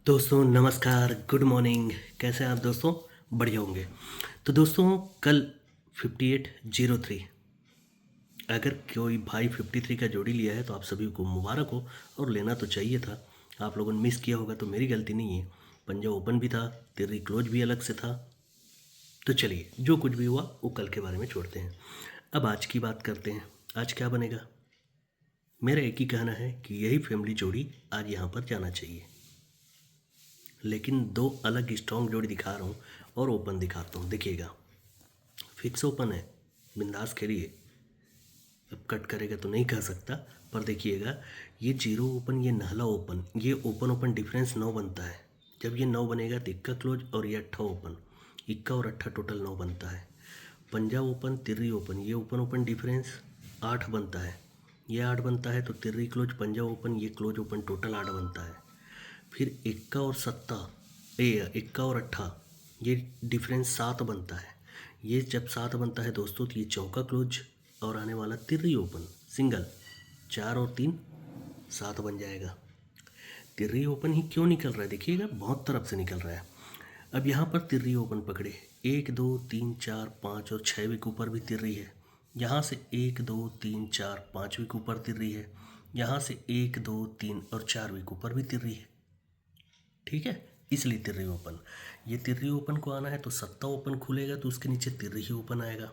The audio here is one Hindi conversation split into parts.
दोस्तों नमस्कार, गुड मॉर्निंग। कैसे हैं आप दोस्तों? बढ़िया होंगे। तो दोस्तों कल 5803, अगर कोई भाई 53 का जोड़ी लिया है तो आप सभी को मुबारक हो, और लेना तो चाहिए था। आप लोगों ने मिस किया होगा तो मेरी गलती नहीं है। पंजा ओपन भी था, तिर्री क्लोज भी अलग से था। तो चलिए, जो कुछ भी हुआ वो कल के बारे में छोड़ते हैं। अब आज की बात करते हैं। आज क्या बनेगा? मेरा एक ही कहना है कि यही फैमिली जोड़ी आज यहाँ पर जाना चाहिए, लेकिन दो अलग स्ट्रॉन्ग जोड़ी दिखा रहा हूँ और ओपन दिखाता हूँ। देखिएगा, फिक्स ओपन है, बिंदास खेलिए। अब कट करेगा तो नहीं कह सकता, पर देखिएगा, ये जीरो ओपन, ये नहला ओपन, ये ओपन ओपन डिफरेंस 9 बनता है। जब ये 9 बनेगा तो इक्का क्लोज और ये अट्ठा ओपन, इक्का और अट्ठा टोटल 9 बनता है। पंजाब ओपन, तिर्री ओपन, ये ओपन ओपन डिफरेंस 8 बनता है। ये 8 बनता है तो तिर्री क्लोज, पंजाब ओपन, ये क्लोज ओपन टोटल 8 बनता है। फिर इक्का और सत्ता, इक्का और अट्ठा, ये डिफरेंस 7 बनता है। ये जब 7 बनता है दोस्तों तो ये चौका क्लोज और आने वाला तिर्री ओपन सिंगल, 4 और 3 7 बन जाएगा। तिर्री ओपन ही क्यों निकल रहा है? देखिएगा, बहुत तरफ से निकल रहा है। अब यहाँ पर तिर्री ओपन पकड़े, 1 2 3 4 5 और 6 वीक ऊपर भी तिर्री है। यहाँ से 1 2 3 4 5 वीक ऊपर तिर्री है। यहाँ से 1 2 3 और 4 वीक ऊपर भी तिर्री है। ठीक है, इसलिए तिर्री ओपन। ये तिर्री ओपन को आना है तो सत्ता ओपन खुलेगा तो उसके नीचे तिर्री ही ओपन आएगा।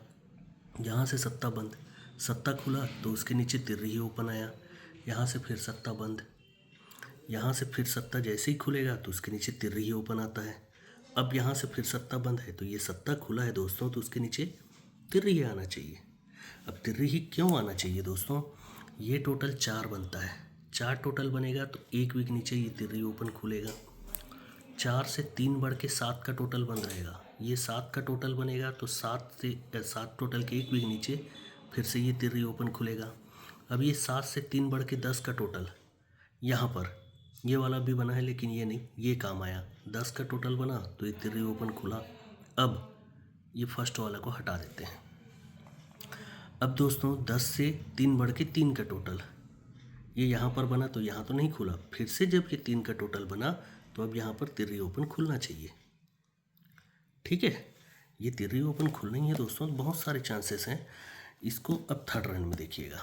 यहाँ से सत्ता बंद, सत्ता खुला तो उसके नीचे तिर्री ही ओपन आया। यहाँ से फिर सत्ता बंद, यहाँ से फिर सत्ता जैसे ही खुलेगा तो उसके नीचे तिर्री ही ओपन आता है। अब यहाँ से फिर सत्ता बंद है तो ये सत्ता खुला है दोस्तों, तो उसके नीचे तिर्री ही आना चाहिए। अब तिर्री ही क्यों आना चाहिए दोस्तों? ये टोटल 4 बनता है। 4 टोटल बनेगा तो एक वीक नीचे ये तिर्री ओपन खुलेगा। 4 से 3 बढ़ के 7 का टोटल बन रहेगा। ये 7 का टोटल बनेगा तो 7 टोटल के एक वीक नीचे फिर से ये तिर्री ओपन खुलेगा। अब ये 7 से 3 बढ़ के 10 का टोटल, यहाँ पर ये वाला भी बना है लेकिन ये नहीं, ये काम आया। 10 का टोटल बना तो ये तिर्री ओपन खुला। अब ये फर्स्ट वाला को हटा देते हैं। अब दोस्तों 10 से 3 बढ़ के 3 का टोटल, ये यहाँ पर बना तो यहाँ तो नहीं खुला। फिर से जब ये 3 का टोटल बना तो अब यहाँ पर तिर्री ओपन खुलना चाहिए। ठीक है, ये तिर्री ओपन खुलना ही है दोस्तों, बहुत सारे चांसेस हैं इसको। अब थर्ड रन में देखिएगा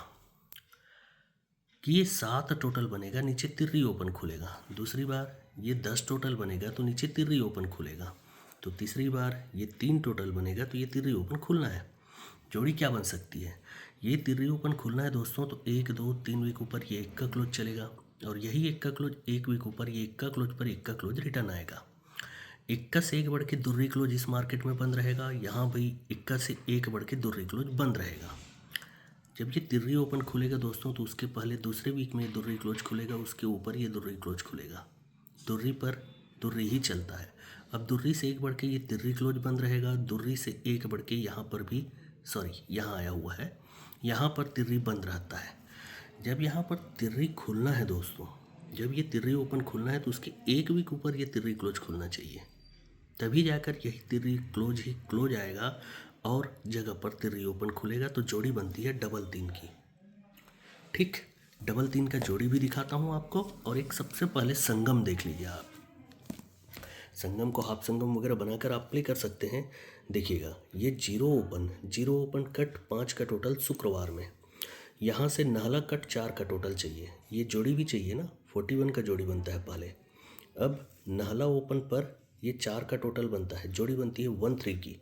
कि ये 7 टोटल बनेगा, नीचे तिर्री ओपन खुलेगा। दूसरी बार ये 10 टोटल बनेगा तो नीचे तिर्री ओपन खुलेगा। तो तीसरी बार ये 3 टोटल बनेगा तो ये तिर्री ओपन खुलना है। जोड़ी क्या बन सकती है? ये तिर्री ओपन खुलना है दोस्तों तो 1 2 3 वीक ऊपर ये इक्का क्लोज चलेगा, और यही इक्का क्लोज एक वीक ऊपर ये इक्का क्लोज पर इक्का क्लोज रिटर्न आएगा। इक्का से एक बढ़ के दुर्री क्लोज इस मार्केट में बंद रहेगा, यहाँ भी इक्का से एक बढ़ के दुर्री क्लोज बंद रहेगा। जब ये तिर्री ओपन खुलेगा दोस्तों तो उसके पहले दूसरे वीक में दुर्री क्लोज खुलेगा, उसके ऊपर ये दुर्री क्लोज खुलेगा। दुर्री पर दुर्री ही चलता है। अब दुर्री से एक बढ़ के ये तिर्री क्लोज बंद रहेगा, दुर्री से एक बढ़ के यहाँ पर भी, सॉरी यहाँ आया हुआ है, यहाँ पर तिर्री बंद रहता है। जब यहाँ पर तिर्री खुलना है दोस्तों, जब ये तिर्री ओपन खुलना है तो उसके एक वीक ऊपर ये तिर्री क्लोज खुलना चाहिए, तभी जाकर यही तिर्री क्लोज ही क्लोज आएगा और जगह पर तिर्री ओपन खुलेगा तो जोड़ी बनती है डबल 3 की। ठीक, डबल 3 का जोड़ी भी दिखाता हूँ आपको, और एक सबसे पहले संगम देख लीजिए आप। संगम को हाफ संगम वगैरह बनाकर आप प्ले कर सकते हैं। देखिएगा, ये जीरो ओपन कट 5 का टोटल शुक्रवार में, यहाँ से नाला कट 4 का टोटल चाहिए। ये जोड़ी भी चाहिए ना, 41 का जोड़ी बनता है पहले। अब नाला ओपन पर ये 4 का टोटल बनता है, जोड़ी बनती है 1 3 की।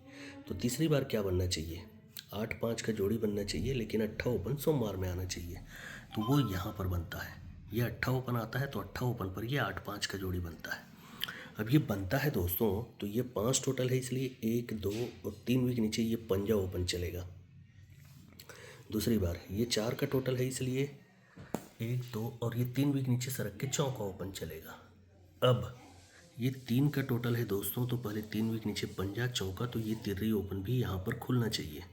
तो तीसरी बार क्या बनना चाहिए? 8 5 का जोड़ी बनना चाहिए, लेकिन अट्ठा ओपन सोमवार में आना चाहिए, तो वो यहाँ पर बनता है। ये अट्ठा ओपन आता है तो अट्ठा ओपन पर ये 8 5 का जोड़ी बनता है। अब ये बनता है दोस्तों तो ये 5 टोटल है, इसलिए 1 2 और 3 वीक नीचे ये पंजा ओपन चलेगा। दूसरी बार ये 4 का टोटल है, इसलिए 1 2 और ये 3 वीक नीचे सरक के चौका ओपन चलेगा। अब ये 3 का टोटल है दोस्तों, तो पहले 3 वीक नीचे पंजा चौका, तो ये तिर्री ओपन भी यहाँ पर खुलना चाहिए।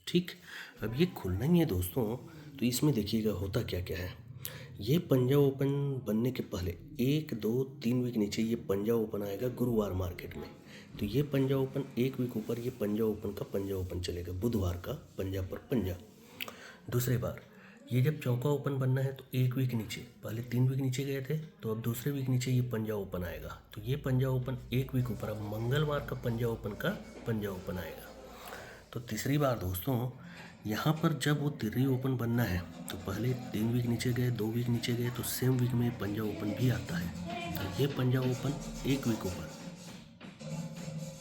ठीक, अब ये खुलना ही है दोस्तों, तो इसमें देखिएगा होता क्या क्या है। ये पंजा ओपन बनने के पहले 1 2 3 वीक नीचे ये पंजा ओपन आएगा गुरुवार मार्केट में, तो ये पंजा ओपन एक वीक ऊपर ये पंजा ओपन का पंजा ओपन चलेगा, बुधवार का पंजा पर पंजा। दूसरी बार ये जब चौका ओपन बनना है तो एक वीक नीचे, पहले 3 वीक नीचे गए थे तो अब दूसरे वीक नीचे ये पंजा ओपन आएगा। तो ये पंजा ओपन एक वीक ऊपर, अब मंगलवार का पंजा ओपन का पंजा ओपन आएगा। तो तीसरी बार दोस्तों यहाँ पर जब वो तिर्री ओपन बनना है तो पहले 3 वीक नीचे गए, 2 वीक नीचे गए, तो सेम वीक में पंजा ओपन भी आता है। तो ये पंजा ओपन एक वीक ऊपर,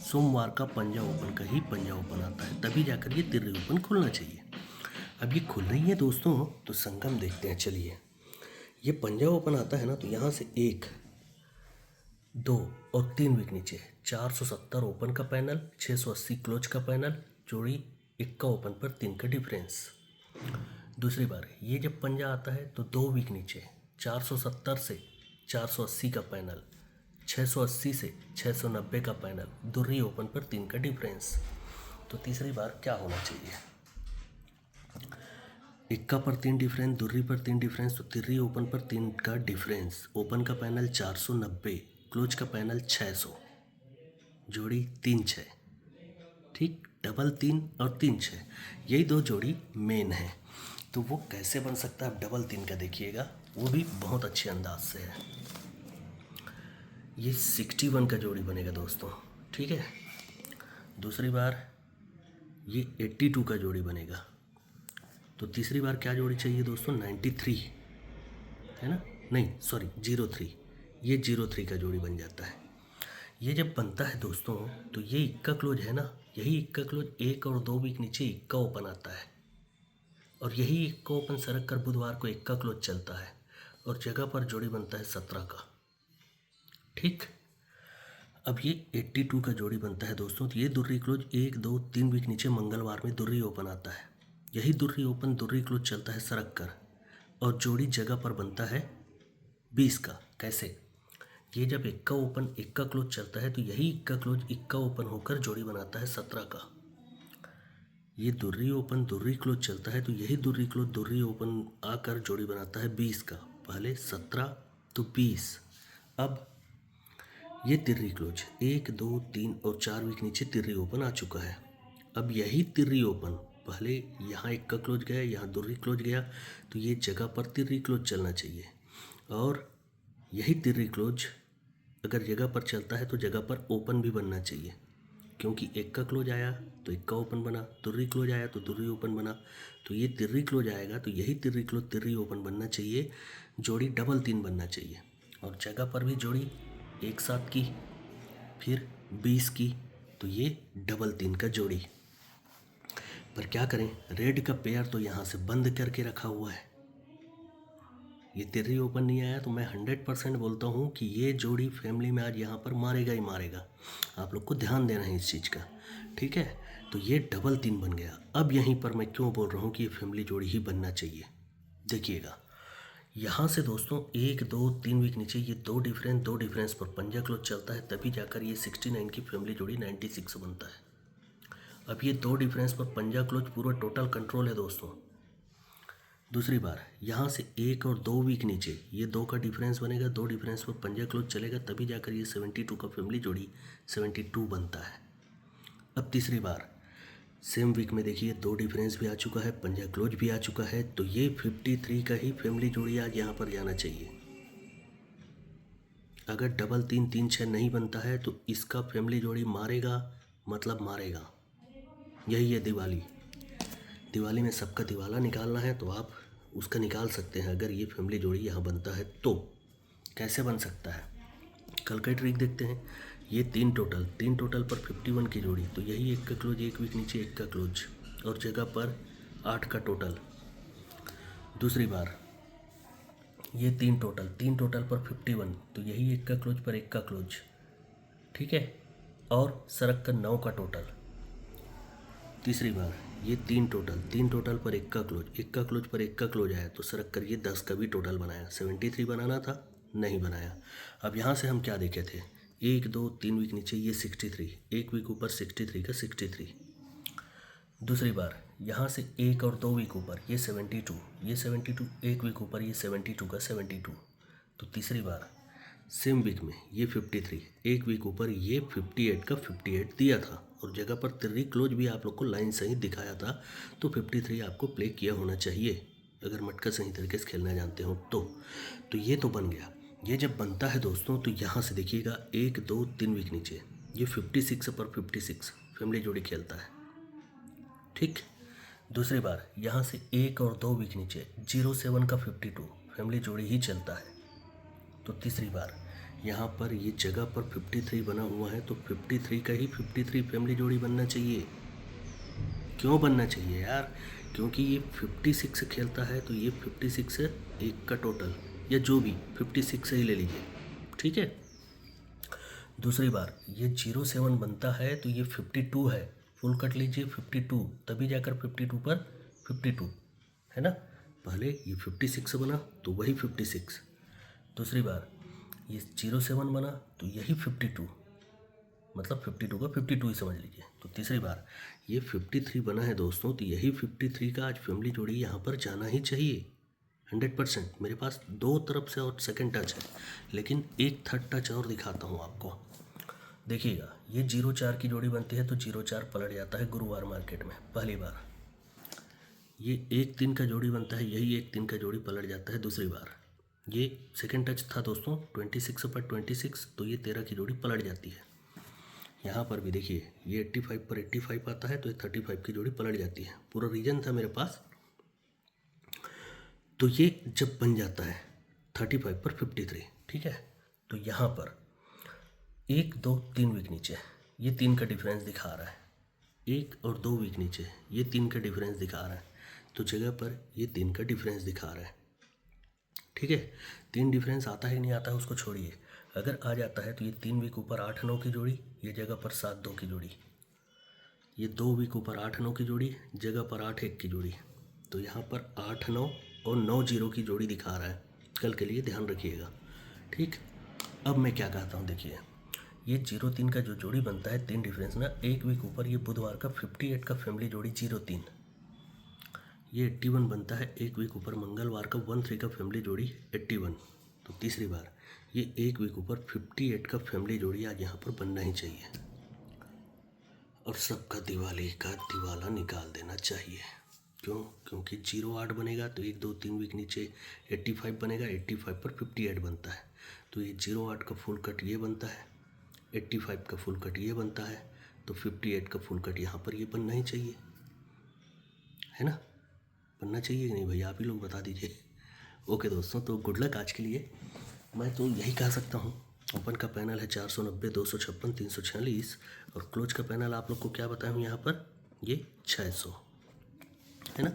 सोमवार का पंजा ओपन का ही पंजा ओपन आता है, तभी जाकर ये तिर्री ओपन खुलना चाहिए। अब ये खुल रही है दोस्तों, तो संगम देखते हैं। चलिए, ये पंजा ओपन आता है ना, तो यहाँ से 1, 2 और 3 वीक नीचे 470 ओपन का पैनल, 680 क्लोज का पैनल, जोड़ी 1 का ओपन पर 3 का डिफरेंस। दूसरी बार ये जब पंजा आता है तो 2 वीक नीचे 470 से 480 का पैनल, 680 से 690 का पैनल, दुर्री ओपन पर 3 का डिफरेंस। तो तीसरी बार क्या होना चाहिए? 1 का पर 3 डिफरेंस, दुर्री पर 3 डिफरेंस, तो तिर्री ओपन पर 3 का डिफरेंस। ओपन का पैनल 490, क्लोज का पैनल 600, जोड़ी 3 6, ठीक, डबल 3 और 3 6, यही 2 जोड़ी मेन है। तो वो कैसे बन सकता है? अब डबल 3 का देखिएगा, वो भी बहुत अच्छे अंदाज से है। ये 61 का जोड़ी बनेगा दोस्तों, ठीक है। दूसरी बार ये 82 का जोड़ी बनेगा। तो तीसरी बार क्या जोड़ी चाहिए दोस्तों? 93, है ना? नहीं सॉरी, 03, ये 03 का जोड़ी बन जाता है। ये जब बनता है दोस्तों तो ये इक्का क्लोज है ना, यही इक्का क्लोज 1 और 2 वीक नीचे इक्का ओपन आता है, और यही इक्का ओपन सरक कर बुधवार को इक्का क्लोज चलता है, और जगह पर जोड़ी बनता है 17 का, ठीक। अब ये 82 का जोड़ी बनता है दोस्तों, तो ये दुर्री क्लोज 1 2 3 वीक नीचे मंगलवार में दुर्री ओपन आता है, यही दुर्री ओपन दुर्री क्लोज चलता है सरक कर, और जोड़ी जगह पर बनता है 20 का। कैसे? ये जब इक्का ओपन इक्का क्लोज चलता है तो यही इक्का क्लोज इक्का ओपन होकर जोड़ी बनाता है 17 का। ये दुर्री ओपन दुर्री क्लोज चलता है तो यही दुर्री क्लोज दुर्री ओपन आकर जोड़ी बनाता है 20 का, पहले 17 तो 20। अब ये तिर्री क्लोज 1 2 3 और 4 वीक नीचे तिर्री ओपन आ चुका है। अब यही तिर्री ओपन पहले यहाँ इक्का क्लोज गया, यहाँ दुर्री क्लोज गया, तो ये जगह पर तिर्री क्लोज चलना चाहिए, और यही तिर्री क्लोज अगर जगह पर चलता है तो जगह पर ओपन भी बनना चाहिए, क्योंकि इक्का क्लोज आया तो इक्का ओपन बना, दुर्री क्लोज आया तो दुर्री ओपन बना, तो ये तिर्री क्लोज आएगा तो यही तिर्री क्लोज तिर्री ओपन बनना चाहिए, जोड़ी डबल 3 बनना चाहिए, और जगह पर भी जोड़ी एक साथ की, फिर 20 की, तो ये डबल 3 का जोड़ी। पर क्या करें, रेड का पेयर तो यहाँ से बंद करके रखा हुआ है, ये तिर्री ओपन नहीं आया, तो मैं 100% बोलता हूँ कि ये जोड़ी फैमिली में आज यहाँ पर मारेगा ही मारेगा। आप लोग को ध्यान देना है इस चीज़ का, ठीक है। तो ये डबल 3 बन गया। अब यहीं पर मैं क्यों बोल रहा हूँ कि ये फैमिली जोड़ी ही बनना चाहिए, देखिएगा। यहाँ से दोस्तों 1 2 3 वीक नीचे ये दो डिफरेंस पर पंजा क्लोज चलता है, तभी जाकर ये 69 की फैमिली जोड़ी 96 बनता है। अब ये 2 डिफरेंस पर पंजा क्लोज पूरा टोटल कंट्रोल है दोस्तों। दूसरी बार यहाँ से 1 और 2 वीक नीचे ये 2 का डिफरेंस बनेगा, 2 डिफरेंस पर पंजा क्लोज चलेगा, तभी जाकर ये 72 का फैमिली जोड़ी 72 बनता है। अब तीसरी बार सेम वीक में देखिए 2 डिफरेंस भी आ चुका है, पंजा क्लोज भी आ चुका है, तो ये 53 का ही फैमिली जोड़ी आज यहाँ पर जाना चाहिए। अगर डबल 3 3 6 नहीं बनता है तो इसका फैमिली जोड़ी मारेगा, मतलब मारेगा। यही है दिवाली। दिवाली में सबका दिवाला निकालना है तो आप उसका निकाल सकते हैं, अगर ये फैमिली जोड़ी यहाँ बनता है तो। कैसे बन सकता है, कल का ट्रिक देखते हैं। ये 3 टोटल पर 51 की जोड़ी, तो यही 1 का क्लोज 1 वीक नीचे 1 का क्लोज, और जगह पर 8 का टोटल। दूसरी बार ये 3 टोटल पर 51, तो यही 1 का क्लोज पर 1 का क्लोज, ठीक है, और सरक कर 9 का टोटल। तीसरी बार ये 3 टोटल पर 1 का क्लोज पर 1 का क्लोज आया, तो सरक कर ये 10 का भी टोटल बनाया। 73 बनाना था, नहीं बनाया। अब यहाँ से हम क्या देखे थे, 1 2 3 वीक नीचे ये 63, 1 वीक ऊपर 63 का 63। दूसरी बार यहाँ से 1 और 2 वीक ऊपर ये 72, 1 वीक ऊपर ये 72 का 72। तो तीसरी बार सेम वीक में ये 53, 1 वीक ऊपर ये 58 का 58 दिया था, और जगह पर तिर्री क्लोज भी आप लोग को लाइन सही दिखाया था, तो 53 आपको प्ले किया होना चाहिए। अगर मटका सही तरीके से खेलना जानते हो तो ये तो बन गया। ये जब बनता है दोस्तों तो यहाँ से देखिएगा 1 2 3 वीक नीचे ये 56 पर 56 फैमिली जोड़ी खेलता है। ठीक, दूसरी बार यहाँ से 1 और 2 वीक नीचे 07 का 52 फैमिली जोड़ी ही चलता है। तो तीसरी बार यहाँ पर ये जगह पर 53 बना हुआ है तो 53 का ही 53 फैमिली जोड़ी बनना चाहिए। क्यों बनना चाहिए यार? क्योंकि ये 56 से खेलता है तो ये 56 है एक का टोटल, या जो भी 56 से ही ले लीजिए। ठीक है, दूसरी बार ये 07 बनता है तो ये 52 है, फुल कट लीजिए 52, तभी जाकर 52 पर 52 है ना। पहले ये 56 बना तो वही 56, दूसरी बार ये 07 बना तो यही 52, मतलब 52 का 52 ही समझ लीजिए। तो तीसरी बार ये 53 बना है दोस्तों तो यही 53 का आज फैमिली जोड़ी यहाँ पर जाना ही चाहिए 100%। मेरे पास 2 तरफ से और सेकंड टच है, लेकिन एक थर्ड टच और दिखाता हूँ आपको। देखिएगा ये 04 की जोड़ी बनती है तो 04 पलट जाता है गुरुवार मार्केट में पहली बार। ये 1 3 का जोड़ी बनता है, यही 1 3 का जोड़ी पलट जाता है दूसरी बार। ये सेकंड टच था दोस्तों 26 पर 26 तो ये 13 की जोड़ी पलट जाती है। यहाँ पर भी देखिए ये 85 पर 85 आता है तो ये 35 की जोड़ी पलट जाती है। पूरा रीजन था मेरे पास। तो ये जब बन जाता है 35 पर 53, ठीक है, तो यहाँ पर 1 2 3 वीक नीचे ये 3 का डिफरेंस दिखा रहा है, 1 और 2 वीक नीचे ये 3 का डिफरेंस दिखा रहा है, तो जगह पर ये 3 का डिफरेंस दिखा रहा है। ठीक है, 3 डिफरेंस आता है नहीं आता है उसको छोड़िए, अगर आ जाता है तो ये 3 वीक ऊपर 8 9 की जोड़ी, ये जगह पर 7 2 की जोड़ी, ये 2 वीक ऊपर 8 9 की जोड़ी, जगह पर 8 1 की जोड़ी, तो यहाँ पर 8 9 और 9 0 की जोड़ी दिखा रहा है। कल के लिए ध्यान रखिएगा। ठीक, अब मैं क्या कहता हूँ, देखिए ये 03 का जो जोड़ी बनता है 3 डिफरेंस ना, 1 वीक ऊपर ये बुधवार का 58 का फैमिली जोड़ी 03, ये 81 बनता है 1 वीक ऊपर मंगलवार का 13 का फैमिली जोड़ी 81। तो तीसरी बार ये 1 वीक ऊपर 58 का फैमिली जोड़ी आज यहाँ पर बनना ही चाहिए, और सबका दिवाली का दिवाला निकाल देना चाहिए। क्यों? क्योंकि 08 बनेगा तो 1 2 3 वीक नीचे 85 बनेगा, 85 पर 58 बनता है, तो ये 08 का फुल कट ये बनता है, 85 का फुल कट ये बनता है, तो 58 का फुल कट यहाँ पर ये बनना ही चाहिए, है ना? बनना चाहिए कि नहीं भाई, आप ही लोग बता दीजिए। ओके दोस्तों, तो गुड लक आज के लिए। मैं तो यही कह सकता हूँ, ओपन का पैनल है 490 256 346, और क्लोज का पैनल आप लोग को क्या बताऊँ यहाँ पर, ये 600 है ना।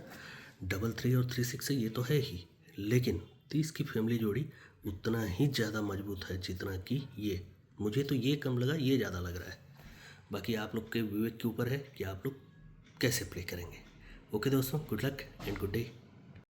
33 और 36 से ये तो है ही, लेकिन 30 की फैमिली जोड़ी उतना ही ज़्यादा मजबूत है जितना कि ये। मुझे तो ये कम लगा, ये ज़्यादा लग रहा है। बाकी आप लोग के विवेक के ऊपर है कि आप लोग कैसे प्ले करेंगे। ओके दोस्तों, good luck and good day.